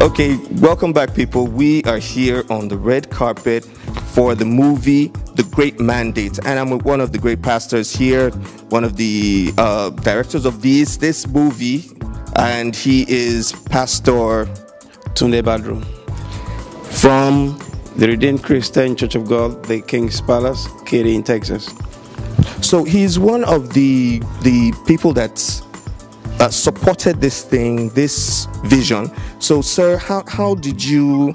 Okay, welcome back, people. We are here on the red carpet for the movie The Great Mandate, and I'm with one of the great pastors here, one of the directors of this movie, and he is Pastor Tunde Badru from the Redeemed Christian Church of God, the King's Palace, Katy in Texas. So he's one of the people that supported this vision. So, sir, how did you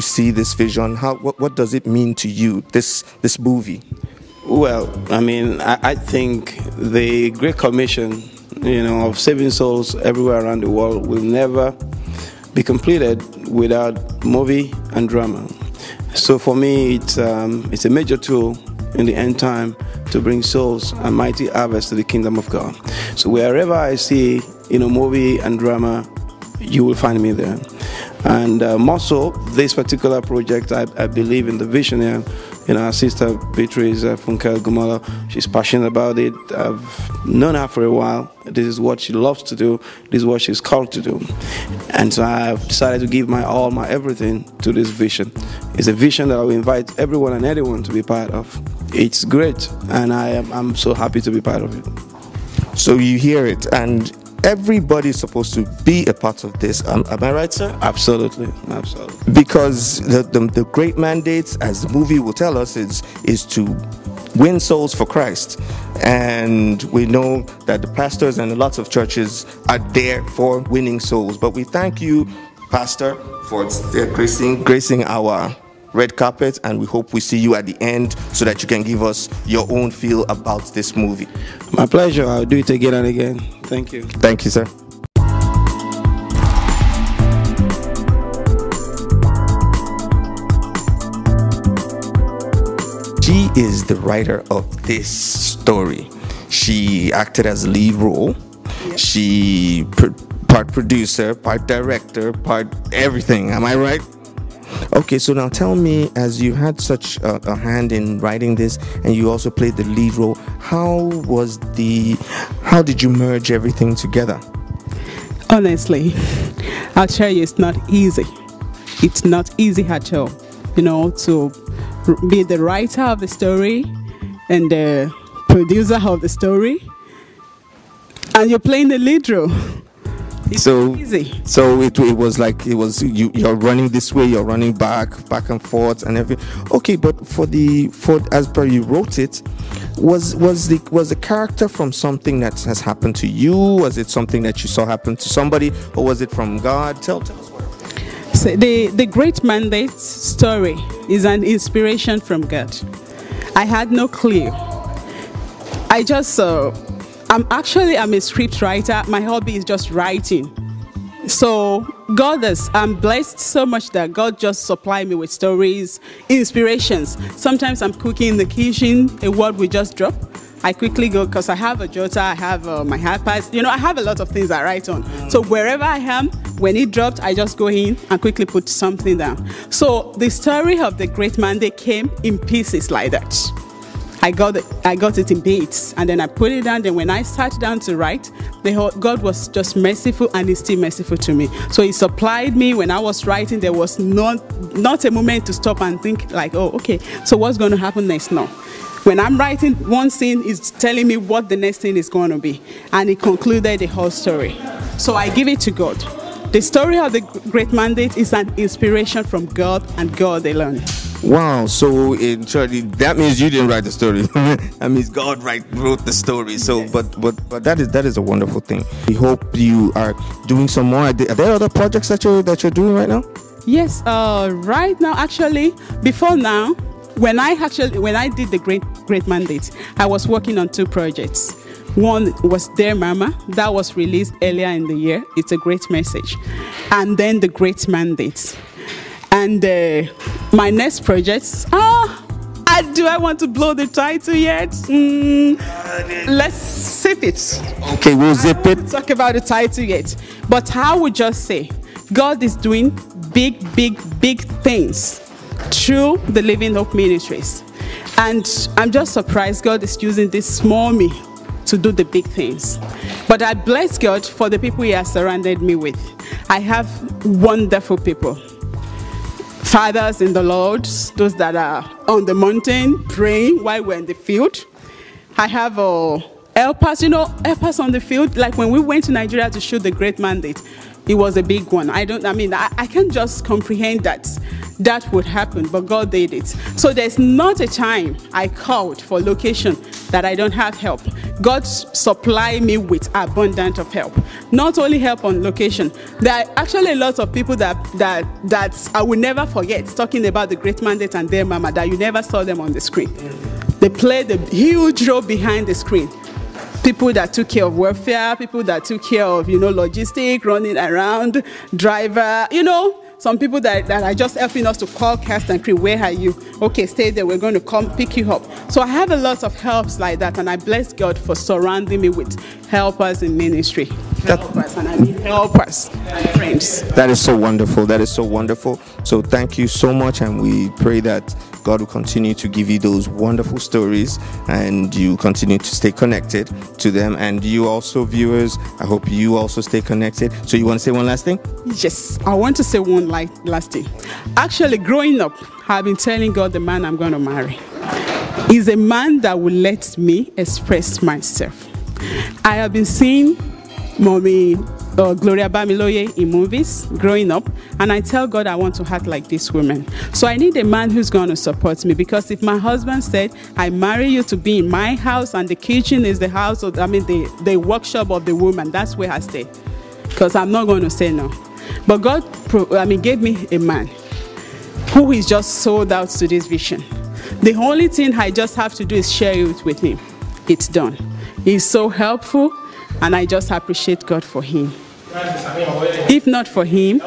see this vision? What does it mean to you, this movie? Well, I mean, I think the Great Commission, of saving souls everywhere around the world will never be completed without movie and drama. So for me, it's a major tool in the end time to bring souls and mighty harvest to the kingdom of God. So wherever I see, movie and drama, you will find me there. And more so, this particular project, I believe in the vision here. Our sister Beatrice Funkel Gumala, she's passionate about it. I've known her for a while. This is what she loves to do. This is what she's called to do. And so I've decided to give my all, my everything to this vision. It's a vision that I will invite everyone and anyone to be part of. It's great, and I'm so happy to be part of it. So you hear it, and everybody's supposed to be a part of this. Am I right, sir? Absolutely. Because the great mandate, as the movie will tell us, is to win souls for Christ. And we know that the pastors and lots of churches are there for winning souls. But we thank you, Pastor, for gracing our red carpet, and we hope we see you at the end so that you can give us your own feel about this movie. My pleasure. I'll do it again and again. Thank you. Thank you, sir. She is the writer of this story. She acted as a lead role. Yep. She part producer, part director, part everything. Am I right? Okay, so now tell me, as you had such a hand in writing this, and you also played the lead role, how did you merge everything together? Honestly, I'll tell you, it's not easy. It's not easy at all, to be the writer of the story and the producer of the story, and you're playing the lead role. It's so easy. So it was like you're running this way, you're running back and forth and everything. Okay, but for as per you wrote it, was the character from something that has happened to you? Was it something that you saw happen to somebody, or was it from God? Tell us what. So the Great Mandate story is an inspiration from God. I had no clue. I just I'm a script writer. My hobby is just writing. So I'm blessed so much that God just supplied me with stories, inspirations. Sometimes I'm cooking in the kitchen, a word will just drop. I quickly go, because I have a jotter, I have my iPads. I have a lot of things I write on. So wherever I am, when it dropped, I just go in and quickly put something down. So the story of the Great Mandate came in pieces like that. I got it in bits, and then I put it down. Then when I sat down to write, God was just merciful, and He's still merciful to me. So He supplied me. When I was writing, there was not a moment to stop and think like, oh, okay, so what's going to happen next? No. When I'm writing, one scene is telling me what the next thing is going to be, and it concluded the whole story. So I give it to God. The story of the Great Mandate is an inspiration from God and God alone. Wow, so in short, that means you didn't write the story. That means God wrote the story. So, yes. but that is a wonderful thing. We hope you are doing some more. Are there other projects that you're doing right now? Yes, right now, actually, before now, when I did the Great Mandate, I was working on 2 projects. One was Dear Mama, that was released earlier in the year. It's a great message. And then the Great Mandate. And my next project, do I want to blow the title yet? Let's zip it. Okay, we'll zip it. Talk about the title yet. But I would just say, God is doing big things through the Living Hope Ministries. And I'm just surprised God is using this small me to do the big things. But I bless God for the people He has surrounded me with. I have wonderful people. Fathers in the Lord, those that are on the mountain praying while we're in the field. I have helpers, helpers on the field. Like when we went to Nigeria to shoot The Great Mandate, it was a big one. I can't just comprehend that would happen, but God did it. So there's not a time I called for location that I don't have help. God supply me with abundance of help. Not only help on location. There are actually a lot of people that I will never forget talking about The Great Mandate and their mama, that you never saw them on the screen. They played a huge role behind the screen. People that took care of welfare, people that took care of, logistics, running around, driver, some people that are just helping us to call cast and crew. Where are you? Okay, stay there. We're going to come pick you up. So I have a lot of helps like that, and I bless God for surrounding me with helpers in ministry. Helpers, and I mean helpers, friends. That is so wonderful. That is so wonderful. So thank you so much, and we pray that God will continue to give you those wonderful stories, and you continue to stay connected to them. And you also, viewers, I hope you also stay connected. So you want to say one last thing? Yes, I want to say one last thing. Actually, growing up, I've been telling God the man I'm going to marry is a man that will let me express myself. I have been seeing Mommy Gloria Bamiloye in movies growing up, and I tell God I want to act like this woman. So I need a man who's going to support me, because if my husband said, I marry you to be in my house and the kitchen is the house of, the workshop of the woman, that's where I stay, because I'm not going to say no. But God gave me a man who is just sold out to this vision. The only thing I just have to do is share it with him. It's done. He's so helpful, and I just appreciate God for him. If not for him,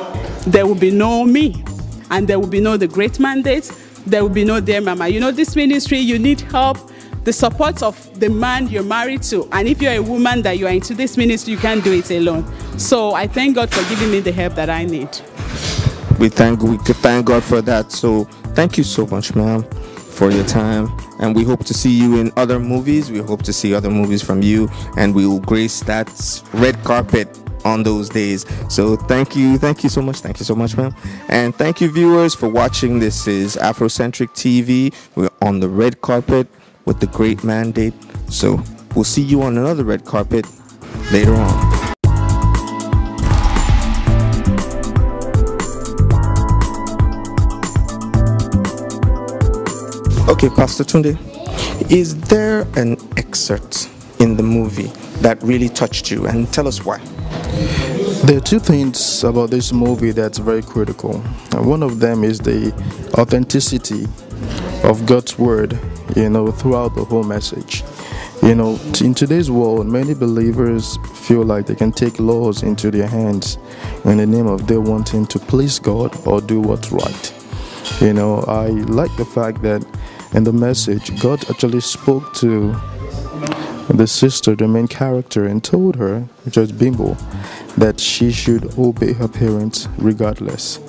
there will be no me, and there will be no The Great Mandate, there will be no Dear Mama. This ministry, you need help, the support of the man you're married to. And if you're a woman that you are into this ministry, you can't do it alone. So I thank God for giving me the help that I need. We could thank God for that. So thank you so much, ma'am, for your time, and we hope to see you in other movies. We hope to see other movies from you, and we will grace that red carpet on those days. So thank you so much, ma'am, and thank you, viewers, for watching. This is Afrocentric TV. We're on the red carpet with The Great Mandate. So we'll see you on another red carpet later on. Okay, Pastor Tunde, is there an excerpt in the movie that really touched you? And tell us why. There are two things about this movie that's very critical. And one of them is the authenticity of God's word, throughout the whole message. In today's world, many believers feel like they can take laws into their hands in the name of their wanting to please God or do what's right. I like the fact that in the message, God actually spoke to the sister, the main character, and told her, which was Bimbo, that she should obey her parents regardless,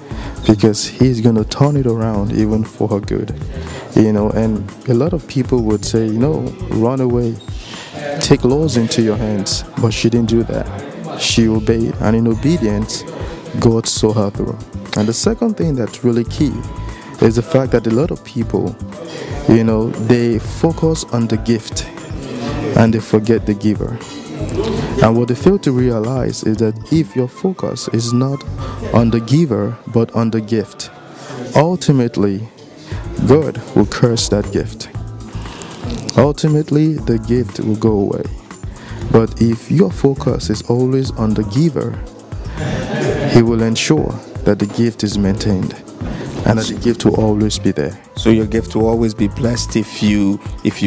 because He's going to turn it around even for her good. And a lot of people would say, run away, take laws into your hands, but she didn't do that. She obeyed, and in obedience, God saw her through. And the second thing that's really key is the fact that a lot of people, they focus on the gift and they forget the giver. And what they fail to realize is that if your focus is not on the giver but on the gift, ultimately God will curse that gift. Ultimately the gift will go away. But if your focus is always on the giver, He will ensure that the gift is maintained, and that the gift will always be there. So your gift will always be blessed if you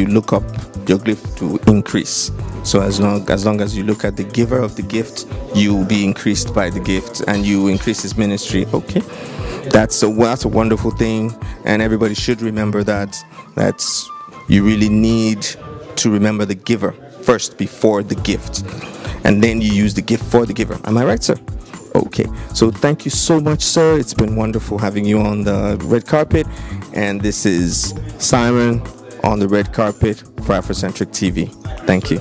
look up, your gift will increase. So as long as you look at the giver of the gift, you will be increased by the gift, and you increase his ministry. Okay, that's a wonderful thing, and everybody should remember that. That's, you really need to remember the giver first before the gift, and then you use the gift for the giver. Am I right, sir? Okay, so thank you so much, sir. It's been wonderful having you on the red carpet, and this is Simon on the red carpet for Afrocentric TV. Thank you.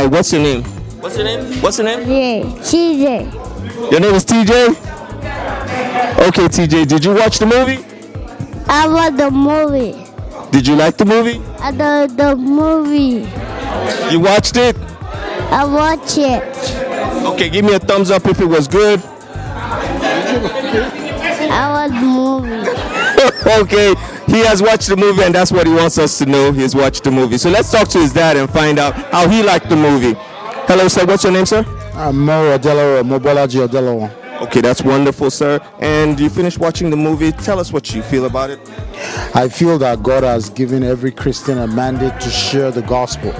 what's your name? What's your name? What's your name? Yeah, TJ. Your name is TJ? Okay, TJ, did you watch the movie? I watched the movie. Did you like the movie? I love the movie. You watched it? I watched it. Okay, give me a thumbs up if it was good. I watched the movie. Okay, he has watched the movie and that's what he wants us to know. He's watched the movie. So let's talk to his dad and find out how he liked the movie. Hello, sir. What's your name, sir? I'm Mo Odelo, Mobolaji Odelo. Okay, that's wonderful, sir. And you finished watching the movie. Tell us what you feel about it. I feel that God has given every Christian a mandate to share the gospel.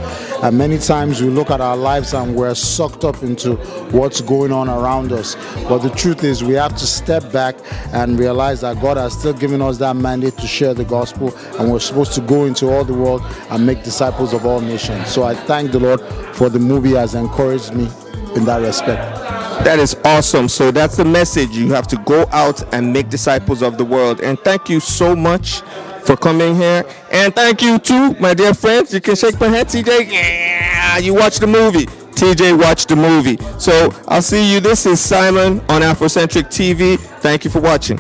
And many times we look at our lives and we're sucked up into what's going on around us. But the truth is we have to step back and realize that God has still given us that mandate to share the gospel, and we're supposed to go into all the world and make disciples of all nations. So I thank the Lord for the movie has encouraged me in that respect. That is awesome. So that's the message. You have to go out and make disciples of the world. And thank you so much for coming here. And thank you too, my dear friends. You can shake my hand, TJ. Yeah, you watched the movie. TJ watched the movie. So I'll see you. This is Simon on Afrocentric TV. Thank you for watching.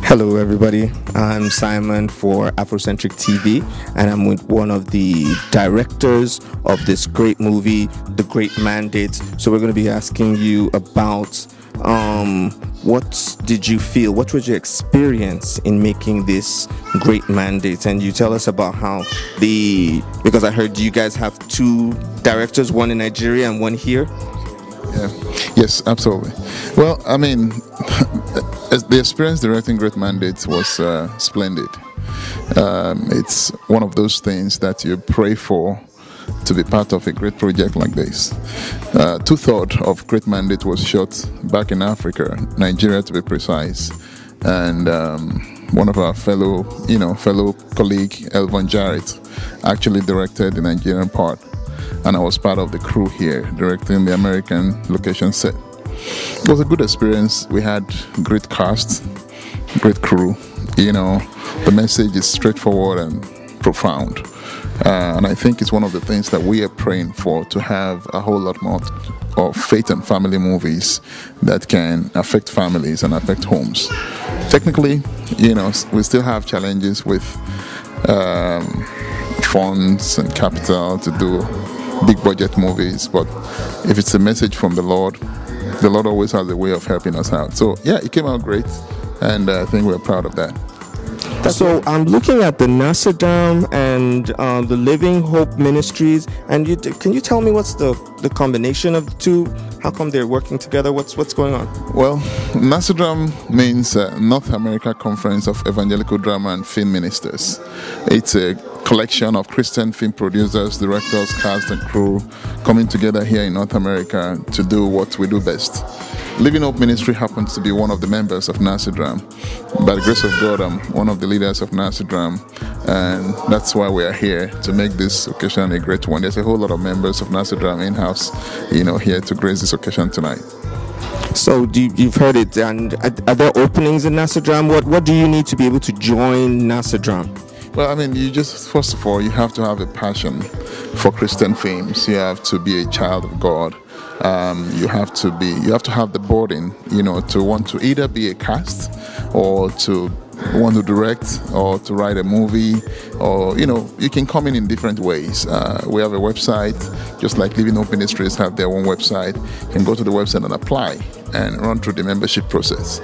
Hello everybody, I'm Simon for Afrocentric TV, and I'm with one of the directors of this great movie, The Great Mandate. So we're going to be asking you about what did you feel, what was your experience in making this great mandate? And you tell us about how because I heard you guys have two directors, one in Nigeria and one here. Yeah. Yes, absolutely. Well, I mean, the experience directing Great Mandates was splendid. It's one of those things that you pray for to be part of a great project like this. 2/3 of Great Mandate was shot back in Africa, Nigeria to be precise, and one of our fellow colleague, Elvon Jarrett, actually directed the Nigerian part. And I was part of the crew here, directing the American location set. It was a good experience. We had great cast, great crew. The message is straightforward and profound. And I think it's one of the things that we are praying for, to have a whole lot more of faith and family movies that can affect families and affect homes. Technically, we still have challenges with funds and capital to do big budget movies, but if it's a message from the Lord always has a way of helping us out. So yeah, it came out great, and I think we're proud of that. So I'm looking at the Nassadam and the Living Hope Ministries, and can you tell me what's the combination of the two? How come they're working together? What's going on? Well, Nassadam means North America Conference of Evangelical Drama and Film Ministers. It's a collection of Christian film producers, directors, cast and crew coming together here in North America to do what we do best. Living Hope Ministry happens to be one of the members of Nassadam. By the grace of God, I'm one of the leaders of Nassadam, and that's why we are here, to make this occasion a great one. There's a whole lot of members of Nassadam in-house, here to grace this occasion tonight. So you've heard it, and are there openings in Nassadam? What do you need to be able to join Nassadam? Well, I mean, first of all, you have to have a passion for Christian films. You have to be a child of God. You have to have the burden, to want to either be a cast, or to want to direct, or to write a movie, or you can come in different ways. We have a website, just like Living Hope Ministries have their own website. You can go to the website and apply and run through the membership process.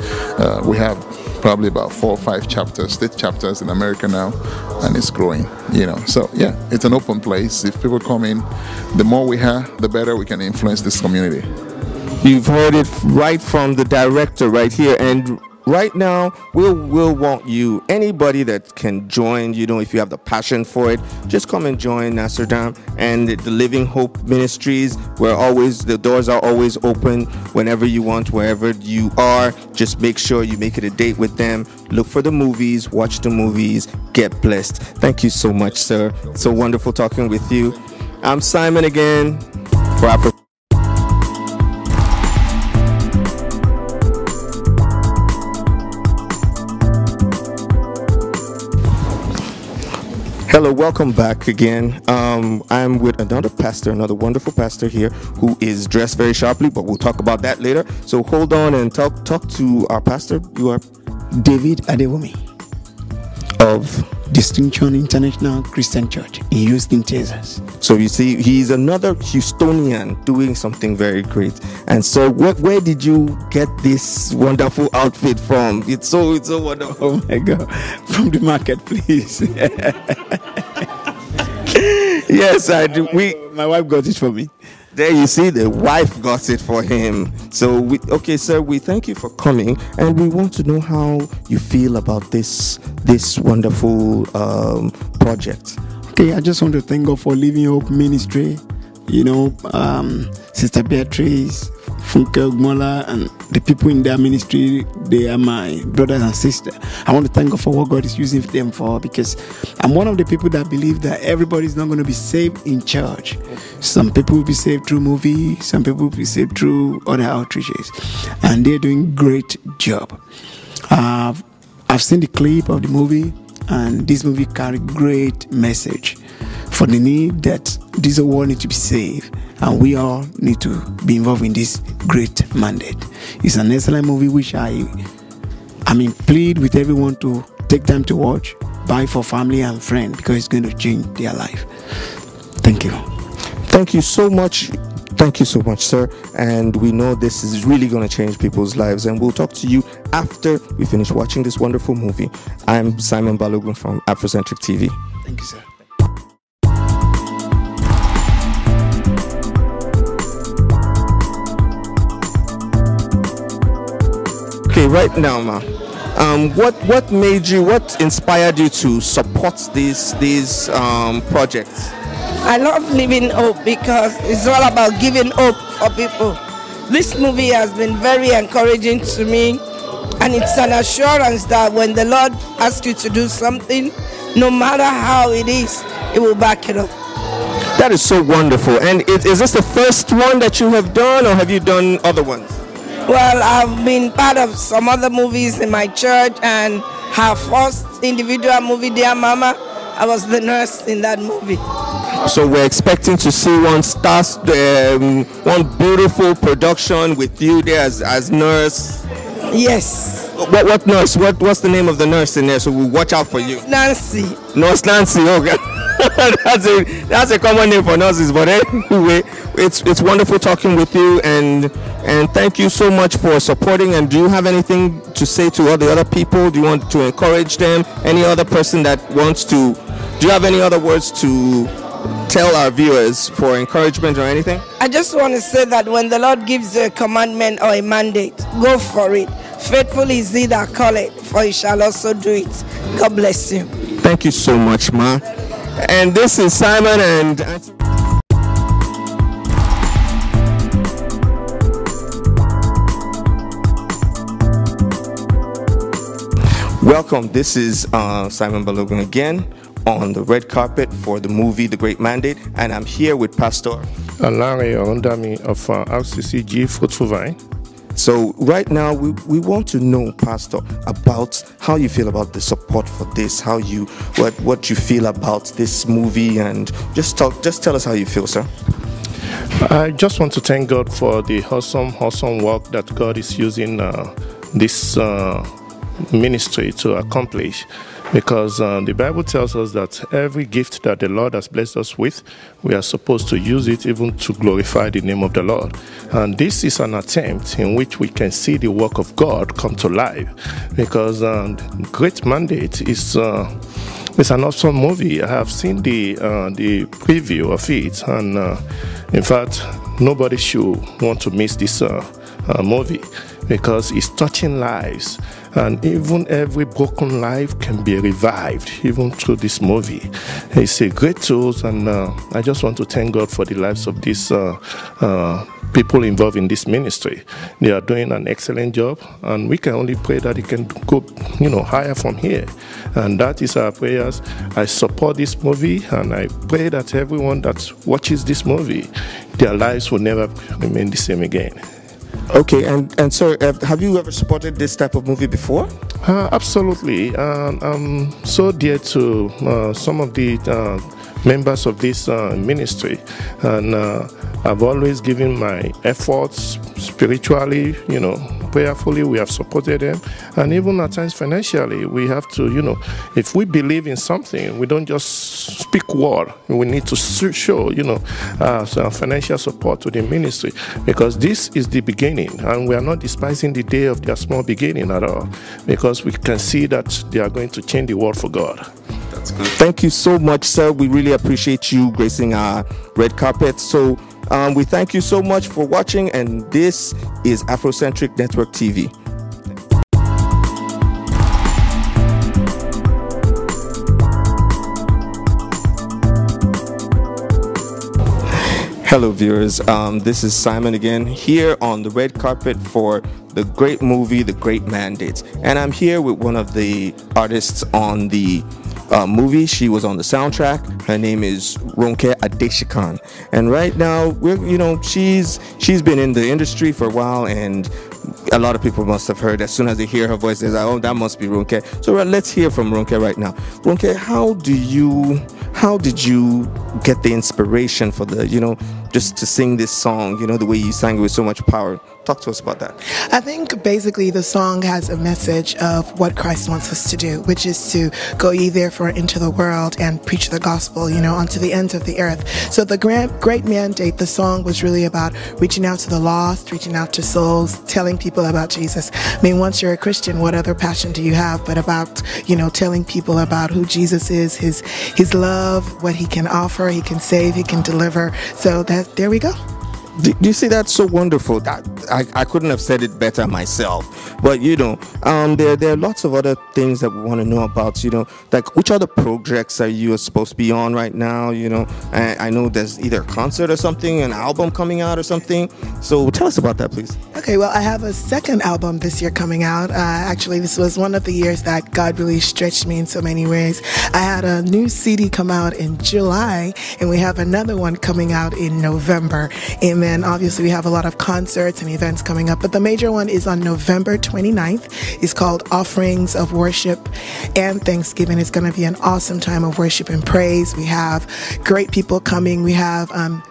We have probably about 4 or 5 state chapters in America now, and it's growing. So yeah, it's an open place. If people come in, the more we have, the better we can influence this community. You've heard it right from the director right here, and right now we'll want you, anybody that can join, if you have the passion for it, just come and join Nassadam and the Living Hope Ministries. The doors are always open whenever you want, wherever you are. Just make sure you make it a date with them. Look for the movies, watch the movies, get blessed. Thank you so much, sir. It's so wonderful talking with you. I'm Simon again for Afro. Hello, welcome back again. I'm with another pastor, another wonderful pastor here who is dressed very sharply, but we'll talk about that later. So hold on and talk to our pastor. You are David Adewumi of Distinction International Christian Church in Houston, Texas. So you see, he's another Houstonian doing something very great. And so where did you get this wonderful outfit from? It's so wonderful. Oh my God, from the marketplace. Yes, I do. My wife got it for me. There you see, the wife got it for him. So, okay, sir, we thank you for coming, and we want to know how you feel about this wonderful project. Okay, I just want to thank God for Living Hope Ministry. You know, Sister Beatrice, Funke Ogmola, and the people in their ministry, they are my brothers and sisters. I want to thank God for what God is using them for, because I'm one of the people that believe that everybody is not going to be saved in church. Some people will be saved through movies, some people will be saved through other outreaches, and they're doing great job. I've seen the clip of the movie, and this movie carries great message for the need that this world needs to be saved, and we all need to be involved in this great mandate. It's an excellent movie which I plead with everyone to take time to watch, buy for family and friends, because it's going to change their life. Thank you. Thank you so much. Thank you so much, sir. And we know this is really going to change people's lives. And we'll talk to you after we finish watching this wonderful movie. I'm Simon Balogun from Afrocentric TV. Thank you, sir. Okay, right now, ma, what inspired you to support these projects? I love Living Hope because it's all about giving hope for people. This movie has been very encouraging to me, and it's an assurance that when the Lord asks you to do something, no matter how it is, He will back it up. That is so wonderful. And is this the first one that you have done, or have you done other ones? Well, I've been part of some other movies in my church, and her first individual movie, Dear Mama, I was the nurse in that movie. So we're expecting to see one beautiful production with you there as nurse. Yes. What nurse? What's the name of the nurse in there? So we'll watch out for you. Nancy. Nurse Nancy. Okay. that's a common name for nurses. But anyway, it's wonderful talking with you, and thank you so much for supporting. And do you have anything to say to all the other people? Do you want to encourage them? Any other person that wants to? Do you have any other words to tell our viewers for encouragement or anything? I just want to say that when the Lord gives you a commandment or a mandate, go for it. Faithful is he that calleth, for he shall also do it. God bless you. Thank you so much, ma. And this is Simon and welcome. This is Simon Balogun again on the red carpet for the movie The Great Mandate, and I'm here with Pastor Larry Orundami of RCCG Fruitful Vine. So right now we want to know, Pastor, about how you feel about the support for this, what you feel about this movie, and just tell us how you feel, sir. I just want to thank God for the awesome work that God is using this ministry to accomplish, because the Bible tells us that every gift that the Lord has blessed us with, we are supposed to use it even to glorify the name of the Lord. And this is an attempt in which we can see the work of God come to life, because Great Mandate is it's an awesome movie. I have seen the preview of it, and in fact, nobody should want to miss this movie, because it's touching lives, and even every broken life can be revived even through this movie. It's a great tool, and I just want to thank God for the lives of these people involved in this ministry. They are doing an excellent job, and we can only pray that it can go higher from here, and that is our prayers. I support this movie, and I pray that everyone that watches this movie, their lives will never remain the same again. Okay, and sir, have you ever supported this type of movie before? Absolutely. I'm so dear to some of the members of this ministry, and I've always given my efforts spiritually, prayerfully. We have supported them, and even at times financially. We have to, if we believe in something, we don't just speak word. We need to show, some financial support to the ministry, because this is the beginning, and we are not despising the day of their small beginning at all, because we can see that they are going to change the world for God. That's good. Thank you so much, sir. We really appreciate you gracing our red carpet. So we thank you so much for watching, and this is Afrocentric Network TV. Hello viewers, this is Simon again, here on the red carpet for the great movie, The Great Mandate. And I'm here with one of the artists on the movie. She was on the soundtrack. Her name is Ronke Adeshikan. And right now, she's been in the industry for a while, and a lot of people must have heard, as soon as they hear her voice, they say, oh, that must be Ronke. So let's hear from Ronke right now. Ronke, how did you get the inspiration for the, just to sing this song, the way you sang it with so much power? Talk to us about that. I think basically the song has a message of what Christ wants us to do, which is to go ye therefore into the world and preach the gospel, unto the ends of the earth. So the great mandate, the song was really about reaching out to the lost, reaching out to souls, telling people about Jesus. I mean, once you're a Christian, what other passion do you have but about, telling people about who Jesus is, his love, what he can offer, he can save, he can deliver. So there we go. Do you see, that's so wonderful? That I couldn't have said it better myself. But there are lots of other things that we want to know about. Like which other projects are you supposed to be on right now? I know there's either a concert or something, an album coming out or something. So tell us about that, please. Okay, well, I have a second album this year coming out. Actually, this was one of the years that God really stretched me in so many ways. I had a new CD come out in July, and we have another one coming out in November. And then obviously we have a lot of concerts and events coming up, but the major one is on November 29th. It's called Offerings of Worship and Thanksgiving. It's going to be an awesome time of worship and praise. We have great people coming. We have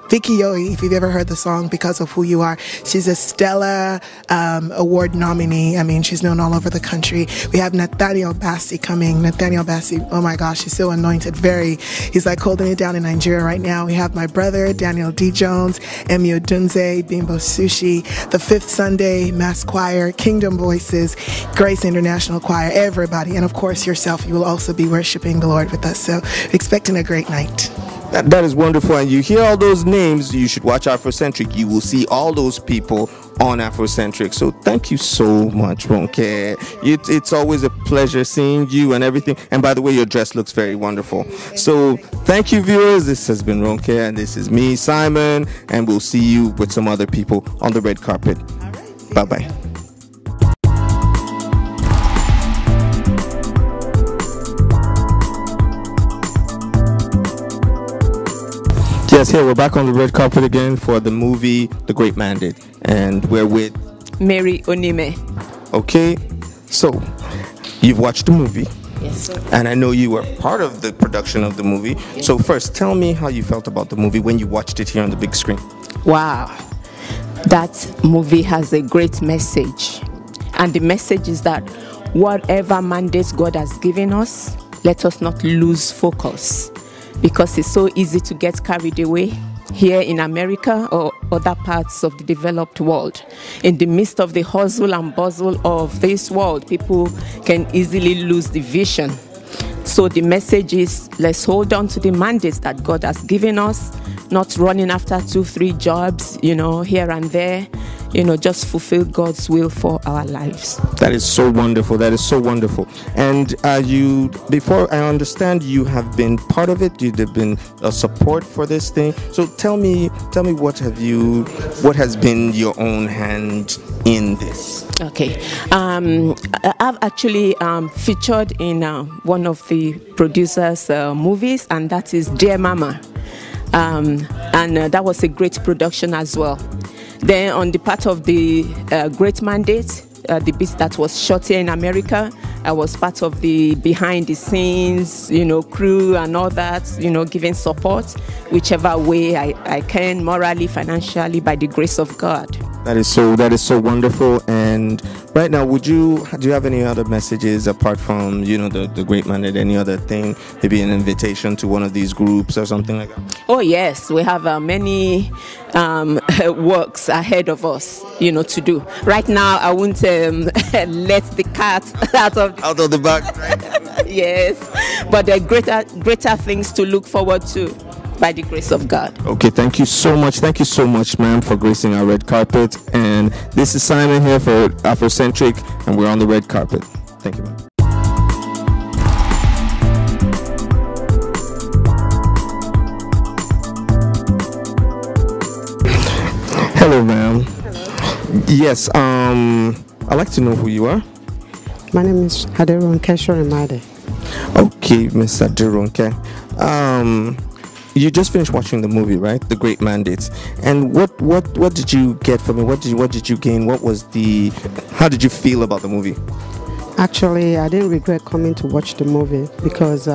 Vicky Yohe, if you've ever heard the song Because of Who You Are. She's a Stella Award nominee. I mean, she's known all over the country. We have Nathaniel Bassey coming. Nathaniel Bassey, oh my gosh, he's so anointed. He's like holding it down in Nigeria right now. We have my brother, Daniel D. Jones, Emi Odunze, Bimbo Sushi, The Fifth Sunday, Mass Choir, Kingdom Voices, Grace International Choir, everybody. And of course yourself, you will also be worshiping the Lord with us. So expecting a great night. That is wonderful, and you hear all those names. You should watch Afrocentric. You will see all those people on Afrocentric. So thank you so much, Ronke. It's always a pleasure seeing you and everything. And by the way, your dress looks very wonderful. So thank you, viewers. This has been Ronke, and this is me, Simon, and we'll see you with some other people on the red carpet. Bye-bye. Yes, here we're back on the red carpet again for the movie The Great Mandate, and we're with Mary Onime. Okay, so you've watched the movie. Yes, sir. And I know you were part of the production of the movie. Yes. So first, tell me how you felt about the movie when you watched it here on the big screen. Wow, that movie has a great message, and the message is that whatever mandates God has given us, let us not lose focus. Because it's so easy to get carried away here in America or other parts of the developed world. In the midst of the hustle and bustle of this world, people can easily lose the vision. So the message is, let's hold on to the mandates that God has given us, not running after 2-3 jobs, here and there. Just fulfill God's will for our lives. That is so wonderful. That is so wonderful. And before I understand, you have been part of it. You've been a support for this thing. So tell me what has been your own hand in this? Okay. I've actually featured in one of the producers' movies, and that is Dear Mama. And that was a great production as well. Then on the part of the Great Mandate, the bit that was shot here in America, I was part of the behind the scenes, crew and all that, giving support, whichever way I can, morally, financially, by the grace of God. That is so wonderful. And right now, do you have any other messages apart from the Great Mandate? Any other thing? Maybe an invitation to one of these groups or something like that? Oh yes, we have many works ahead of us, to do. Right now, I won't let the cat out of the bag. Right? Yes, but there are greater things to look forward to, by the grace of God. Okay, thank you so much. Thank you so much, ma'am, for gracing our red carpet. And this is Simon here for Afrocentric, and we're on the red carpet. Thank you, ma'am. Hello, ma'am. Hello. Yes, I'd like to know who you are. My name is Aderonke Shorimade. Okay, Miss Aderonke. You just finished watching the movie, right? The Great Mandate. And what did you get from it? What did you gain? How did you feel about the movie? Actually, I didn't regret coming to watch the movie because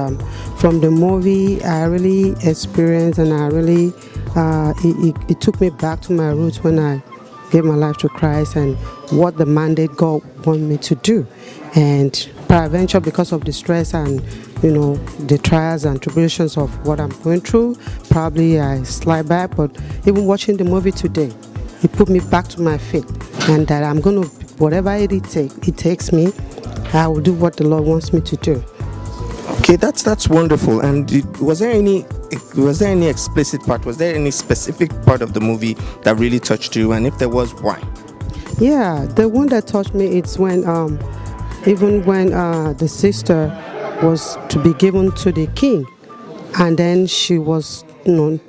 from the movie I really experienced, and I really it took me back to my roots when I gave my life to Christ and what the mandate God wanted me to do. And peradventure, because of the stress and the trials and tribulations of what I'm going through, probably I slide back. But even watching the movie today, it put me back to my feet, and that I'm going to, whatever it takes me, I will do what the Lord wants me to do. Okay, that's wonderful. And was there any explicit part? Was there any specific part of the movie that really touched you? And if there was, why? Yeah, the one that touched me, it's when even when the sister was to be given to the king, and then she was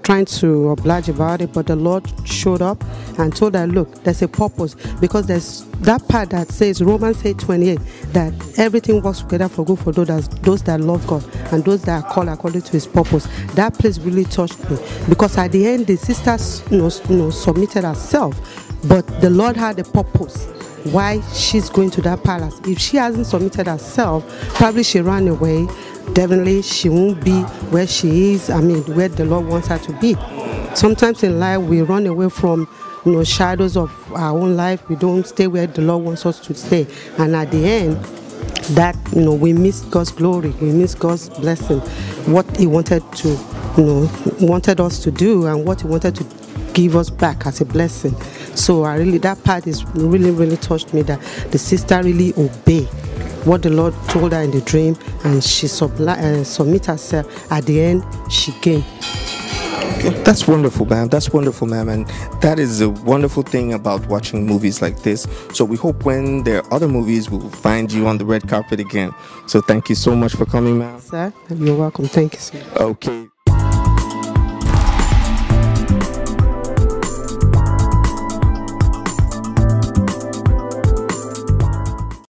trying to oblige about it, but the Lord showed up and told her, look, there's a purpose, because there's that part that says, Romans 8:28, that everything works together for good for those that love God and those that are called according to his purpose. That place really touched me, because at the end the sister submitted herself, but the Lord had a purpose why she's going to that palace. If she hasn't submitted herself, probably she ran away. Definitely she won't be where she is, where the Lord wants her to be. Sometimes in life we run away from shadows of our own life. We don't stay where the Lord wants us to stay, and at the end that we miss God's glory, we miss God's blessing, what he wanted us to do, and what he wanted to give us back as a blessing. So that part is really touched me, that the sister really obeyed what the Lord told her in the dream, and she submit herself. At the end, she came. That's wonderful, ma'am. That's wonderful, ma'am. And that is a wonderful thing about watching movies like this. So we hope when there are other movies, we'll find you on the red carpet again. So thank you so much for coming, ma'am. Sir, you're welcome. Thank you, sir. Okay.